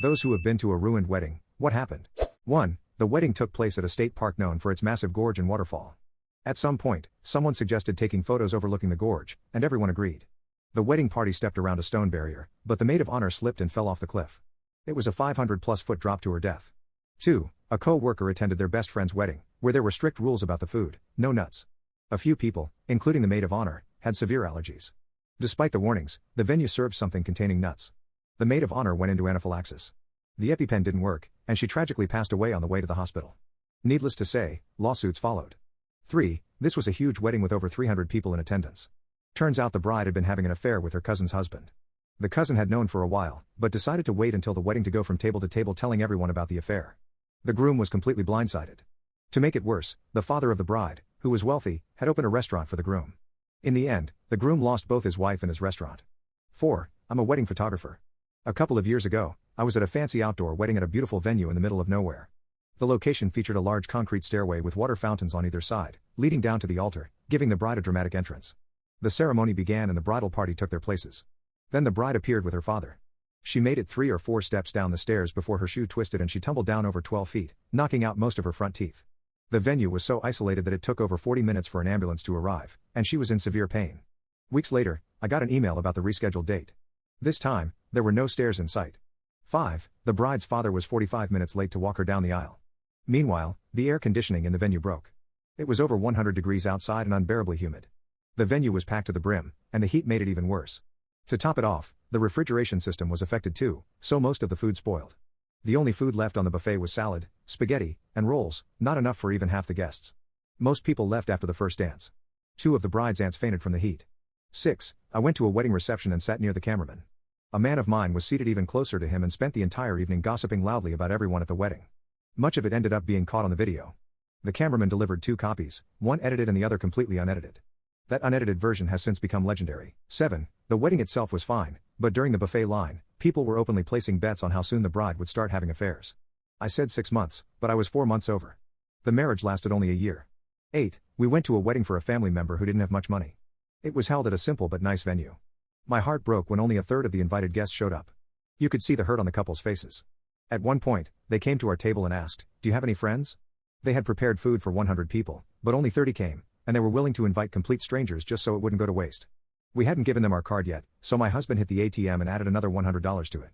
Those who have been to a ruined wedding, what happened? 1. The wedding took place at a state park known for its massive gorge and waterfall. At some point, someone suggested taking photos overlooking the gorge, and everyone agreed. The wedding party stepped around a stone barrier, but the maid of honor slipped and fell off the cliff. It was a 500-plus foot drop to her death. 2. A co-worker attended their best friend's wedding, where there were strict rules about the food, no nuts. A few people, including the maid of honor, had severe allergies. Despite the warnings, the venue served something containing nuts. The maid of honor went into anaphylaxis. The EpiPen didn't work, and she tragically passed away on the way to the hospital. Needless to say, lawsuits followed. 3. This was a huge wedding with over 300 people in attendance. Turns out the bride had been having an affair with her cousin's husband. The cousin had known for a while, but decided to wait until the wedding to go from table to table telling everyone about the affair. The groom was completely blindsided. To make it worse, the father of the bride, who was wealthy, had opened a restaurant for the groom. In the end, the groom lost both his wife and his restaurant. 4. I'm a wedding photographer. A couple of years ago, I was at a fancy outdoor wedding at a beautiful venue in the middle of nowhere. The location featured a large concrete stairway with water fountains on either side, leading down to the altar, giving the bride a dramatic entrance. The ceremony began and the bridal party took their places. Then the bride appeared with her father. She made it 3 or 4 steps down the stairs before her shoe twisted and she tumbled down over 12 feet, knocking out most of her front teeth. The venue was so isolated that it took over 40 minutes for an ambulance to arrive, and she was in severe pain. Weeks later, I got an email about the rescheduled date. This time, there were no stairs in sight. 5. The bride's father was 45 minutes late to walk her down the aisle. Meanwhile, the air conditioning in the venue broke. It was over 100 degrees outside and unbearably humid. The venue was packed to the brim, and the heat made it even worse. To top it off, the refrigeration system was affected too, so most of the food spoiled. The only food left on the buffet was salad, spaghetti, and rolls, not enough for even half the guests. Most people left after the first dance. 2 of the bride's aunts fainted from the heat. 6. I went to a wedding reception and sat near the cameraman. A man of mine was seated even closer to him and spent the entire evening gossiping loudly about everyone at the wedding. Much of it ended up being caught on the video. The cameraman delivered 2 copies, one edited and the other completely unedited. That unedited version has since become legendary. 7. The wedding itself was fine, but during the buffet line, people were openly placing bets on how soon the bride would start having affairs. I said 6 months, but I was 4 months over. The marriage lasted only a year. 8. We went to a wedding for a family member who didn't have much money. It was held at a simple but nice venue. My heart broke when only a third of the invited guests showed up. You could see the hurt on the couple's faces. At one point, they came to our table and asked, "Do you have any friends?" They had prepared food for 100 people, but only 30 came, and they were willing to invite complete strangers just so it wouldn't go to waste. We hadn't given them our card yet, so my husband hit the ATM and added another $100 to it.